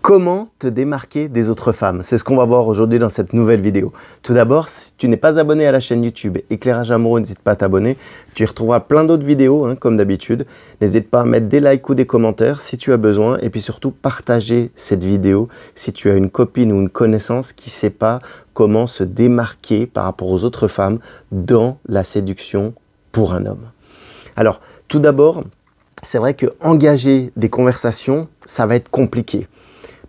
Comment te démarquer des autres femmes? C'est ce qu'on va voir aujourd'hui dans cette nouvelle vidéo. Tout d'abord, si tu n'es pas abonné à la chaîne YouTube Éclairage Amoureux, n'hésite pas à t'abonner. Tu y retrouveras plein d'autres vidéos, comme d'habitude. N'hésite pas à mettre des likes ou des commentaires si tu as besoin. Et puis surtout, partager cette vidéo si tu as une copine ou une connaissance qui ne sait pas comment se démarquer par rapport aux autres femmes dans la séduction pour un homme. Alors, tout d'abord, c'est vrai que engager des conversations, ça va être compliqué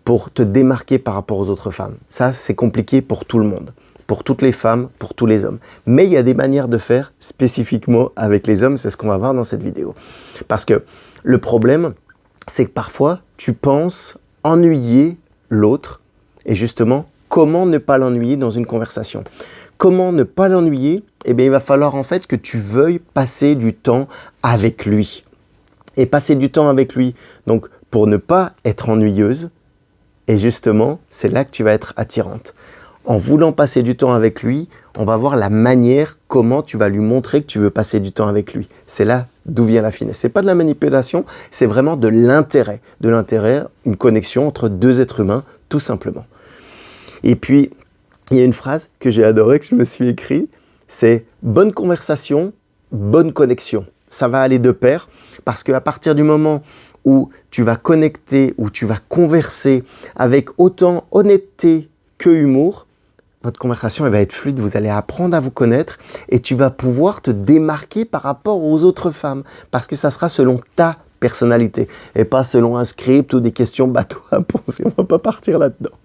pour te démarquer par rapport aux autres femmes. Ça, c'est compliqué pour tout le monde, pour toutes les femmes, pour tous les hommes. Mais il y a des manières de faire spécifiquement avec les hommes, c'est ce qu'on va voir dans cette vidéo. Parce que le problème, c'est que parfois, tu penses ennuyer l'autre et justement, comment ne pas l'ennuyer dans une conversation? Comment ne pas l'ennuyer? Eh bien, il va falloir en fait que tu veuilles passer du temps avec lui. Et passer du temps avec lui, donc pour ne pas être ennuyeuse, et justement, c'est là que tu vas être attirante. En voulant passer du temps avec lui, on va voir la manière comment tu vas lui montrer que tu veux passer du temps avec lui. C'est là d'où vient la finesse. C'est pas de la manipulation, c'est vraiment de l'intérêt. De l'intérêt, une connexion entre deux êtres humains, tout simplement. Et puis, il y a une phrase que j'ai adorée, que je me suis écrite, c'est « bonne conversation, bonne connexion ». Ça va aller de pair, parce qu'à partir du moment où tu vas connecter, où tu vas converser avec autant honnêteté que humour, votre conversation elle va être fluide, vous allez apprendre à vous connaître et tu vas pouvoir te démarquer par rapport aux autres femmes parce que ça sera selon ta personnalité et pas selon un script ou des questions bateau à penser. On ne va pas partir là-dedans.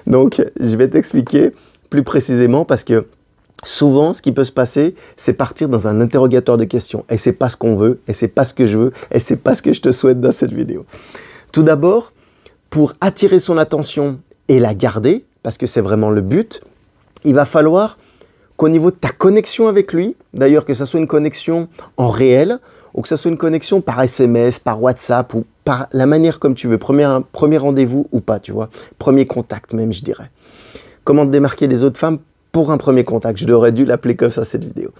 Donc, je vais t'expliquer plus précisément parce que souvent, ce qui peut se passer, c'est partir dans un interrogatoire de questions. Et c'est pas ce qu'on veut, et c'est pas ce que je veux, et c'est pas ce que je te souhaite dans cette vidéo. Tout d'abord, pour attirer son attention et la garder, parce que c'est vraiment le but, il va falloir qu'au niveau de ta connexion avec lui, d'ailleurs que ça soit une connexion en réel, ou que ça soit une connexion par SMS, par WhatsApp, ou par la manière comme tu veux, premier rendez-vous ou pas, tu vois, premier contact même, je dirais. Comment te démarquer des autres femmes pour un premier contact? Je devrais dû l'appeler comme ça cette vidéo.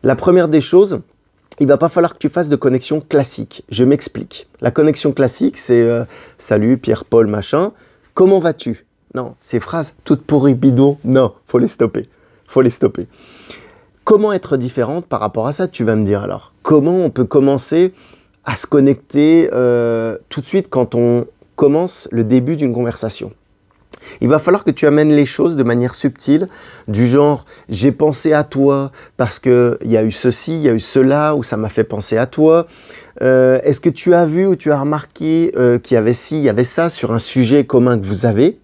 La première des choses, il va pas falloir que tu fasses de connexion classique. Je m'explique. La connexion classique, c'est salut Pierre-Paul machin, comment vas-tu? Non, ces phrases toutes pourries bidons, non, faut les stopper. Faut les stopper. Comment être différente par rapport à ça? Tu vas me dire alors. Comment on peut commencer à se connecter tout de suite quand on commence le début d'une conversation? Il va falloir que tu amènes les choses de manière subtile, du genre « j'ai pensé à toi parce qu'il y a eu ceci, il y a eu cela, ou ça m'a fait penser à toi. Est-ce que tu as vu ou tu as remarqué qu'il y avait ci, il y avait ça sur un sujet commun que vous avez?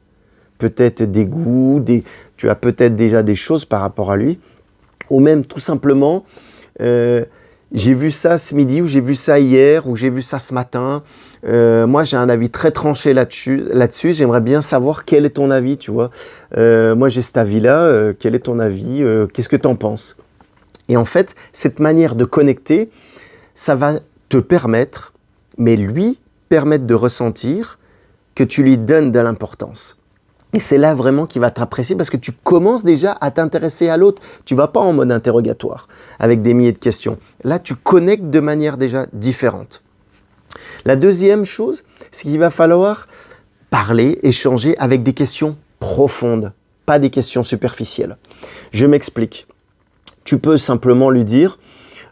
Peut-être des goûts, tu as peut-être déjà des choses par rapport à lui. Ou même tout simplement, j'ai vu ça ce midi, ou j'ai vu ça hier, ou j'ai vu ça ce matin. Moi, j'ai un avis très tranché là-dessus. J'aimerais bien savoir quel est ton avis, tu vois. Moi, j'ai cet avis-là. Quel est ton avis? Qu'est-ce que tu en penses? Et en fait, cette manière de connecter, ça va te permettre, mais lui, permettre de ressentir que tu lui donnes de l'importance. Et c'est là vraiment qu'il va t'apprécier parce que tu commences déjà à t'intéresser à l'autre. Tu ne vas pas en mode interrogatoire avec des milliers de questions. Là, tu connectes de manière déjà différente. La deuxième chose, c'est qu'il va falloir parler, échanger avec des questions profondes, pas des questions superficielles. Je m'explique. Tu peux simplement lui dire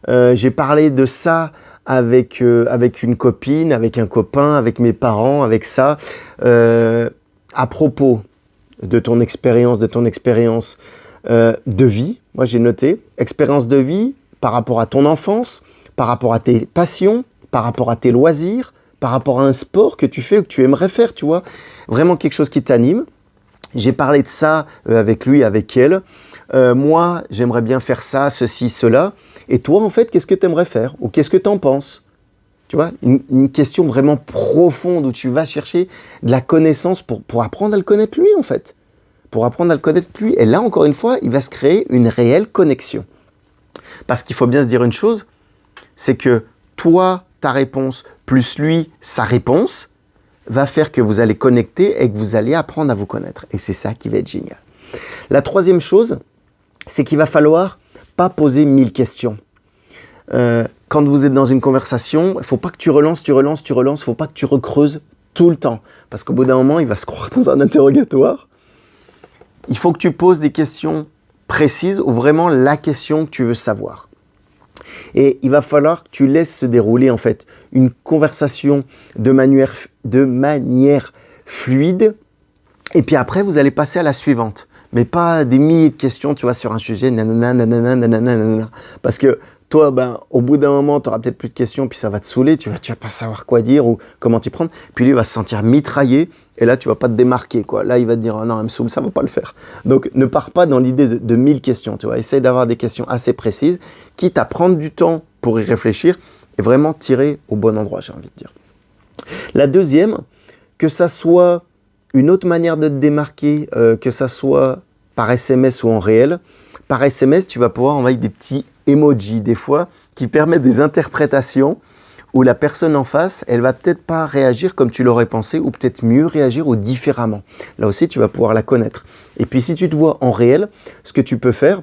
j'ai parlé de ça avec une copine, avec un copain, avec mes parents, avec ça. À propos de ton expérience de vie, moi j'ai noté, expérience de vie par rapport à ton enfance, par rapport à tes passions, par rapport à tes loisirs, par rapport à un sport que tu fais ou que tu aimerais faire, tu vois. Vraiment quelque chose qui t'anime. J'ai parlé de ça avec lui, avec elle. Moi, j'aimerais bien faire ça, ceci, cela. Et toi, en fait, qu'est-ce que tu aimerais faire? Ou qu'est-ce que tu en penses? Tu vois, une question vraiment profonde où tu vas chercher de la connaissance pour apprendre à le connaître lui, en fait. Pour apprendre à le connaître lui. Et là, encore une fois, il va se créer une réelle connexion. Parce qu'il faut bien se dire une chose, c'est que toi, ta réponse, plus lui, sa réponse, va faire que vous allez connecter et que vous allez apprendre à vous connaître. Et c'est ça qui va être génial. La troisième chose, c'est qu'il va falloir pas poser 1000 questions. Quand vous êtes dans une conversation, il ne faut pas que tu relances, il ne faut pas que tu recreuses tout le temps. Parce qu'au bout d'un moment, il va se croire dans un interrogatoire. Il faut que tu poses des questions précises ou vraiment la question que tu veux savoir. Et il va falloir que tu laisses se dérouler en fait une conversation de manière fluide. Et puis après, vous allez passer à la suivante. Mais pas des milliers de questions, tu vois, sur un sujet, nanana, nanana, nanana, nanana. Parce que toi, au bout d'un moment, tu n'auras peut-être plus de questions, puis ça va te saouler, tu vas pas savoir quoi dire ou comment t'y prendre. Puis lui, il va se sentir mitraillé, et là, tu vas pas te démarquer, quoi. Là, il va te dire, oh non, elle me saoule, ça va pas le faire. Donc, ne pars pas dans l'idée de 1000 questions, tu vois. Essaye d'avoir des questions assez précises, quitte à prendre du temps pour y réfléchir, et vraiment tirer au bon endroit, j'ai envie de dire. La deuxième, que ça soit une autre manière de te démarquer, que ça soit par SMS ou en réel. Par SMS, tu vas pouvoir envoyer des petits emojis des fois qui permettent des interprétations où la personne en face, elle va peut-être pas réagir comme tu l'aurais pensé ou peut-être mieux réagir ou différemment. Là aussi, tu vas pouvoir la connaître. Et puis, si tu te vois en réel, ce que tu peux faire,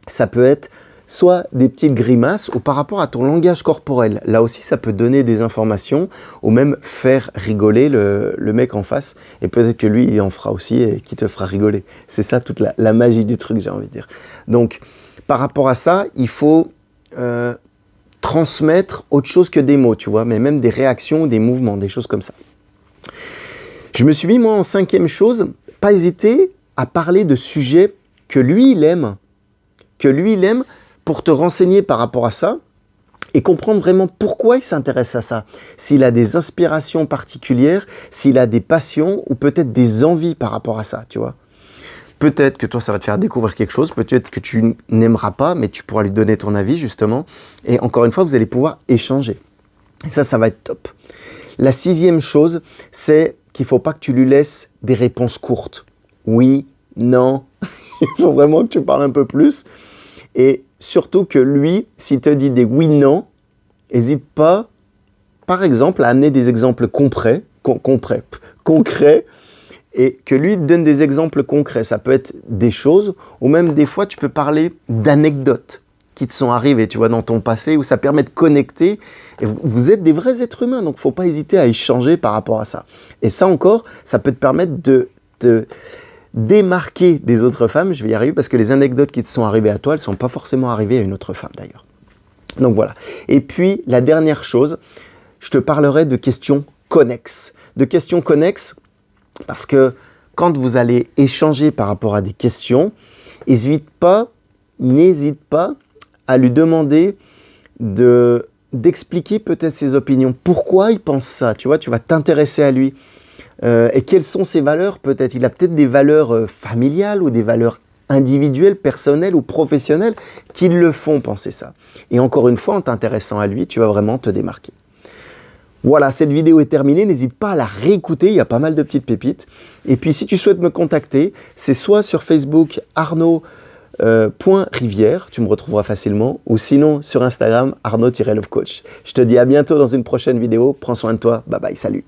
ça peut être soit des petites grimaces ou par rapport à ton langage corporel. Là aussi, ça peut donner des informations ou même faire rigoler le mec en face. Et peut-être que lui, il en fera aussi et qui te fera rigoler. C'est ça toute la magie du truc, j'ai envie de dire. Donc, par rapport à ça, il faut transmettre autre chose que des mots, tu vois, mais même des réactions, des mouvements, des choses comme ça. Je me suis mis, moi, en 5e chose, pas hésiter à parler de sujets que lui, il aime. Pour te renseigner par rapport à ça et comprendre vraiment pourquoi il s'intéresse à ça. S'il a des inspirations particulières, s'il a des passions ou peut-être des envies par rapport à ça, tu vois. Peut-être que toi, ça va te faire découvrir quelque chose, peut-être que tu n'aimeras pas, mais tu pourras lui donner ton avis, justement. Et encore une fois, vous allez pouvoir échanger. Et ça va être top. La 6e chose, c'est qu'il ne faut pas que tu lui laisses des réponses courtes. Oui, non, il faut vraiment que tu parles un peu plus. Et surtout que lui, s'il te dit des oui-non, n'hésite pas, par exemple, à amener des exemples concrets, et que lui te donne des exemples concrets. Ça peut être des choses, ou même des fois, tu peux parler d'anecdotes qui te sont arrivées, tu vois, dans ton passé, où ça permet de connecter. Et vous êtes des vrais êtres humains, donc il ne faut pas hésiter à échanger par rapport à ça. Et ça encore, ça peut te permettre de démarquer des autres femmes, je vais y arriver, parce que les anecdotes qui te sont arrivées à toi, elles ne sont pas forcément arrivées à une autre femme d'ailleurs. Donc voilà. Et puis, la dernière chose, je te parlerai de questions connexes. De questions connexes, parce que quand vous allez échanger par rapport à des questions, n'hésite pas à lui demander d'expliquer peut-être ses opinions. Pourquoi il pense ça? Tu vois, tu vas t'intéresser à lui. Et quelles sont ses valeurs peut-être? Il a peut-être des valeurs familiales ou des valeurs individuelles, personnelles ou professionnelles qui le font penser ça. Et encore une fois, en t'intéressant à lui, tu vas vraiment te démarquer. Voilà, cette vidéo est terminée. N'hésite pas à la réécouter, il y a pas mal de petites pépites. Et puis si tu souhaites me contacter, c'est soit sur Facebook Arnaud.Rivière, tu me retrouveras facilement, ou sinon sur Instagram Arnaud-Love Coach. Je te dis à bientôt dans une prochaine vidéo. Prends soin de toi. Bye bye, salut.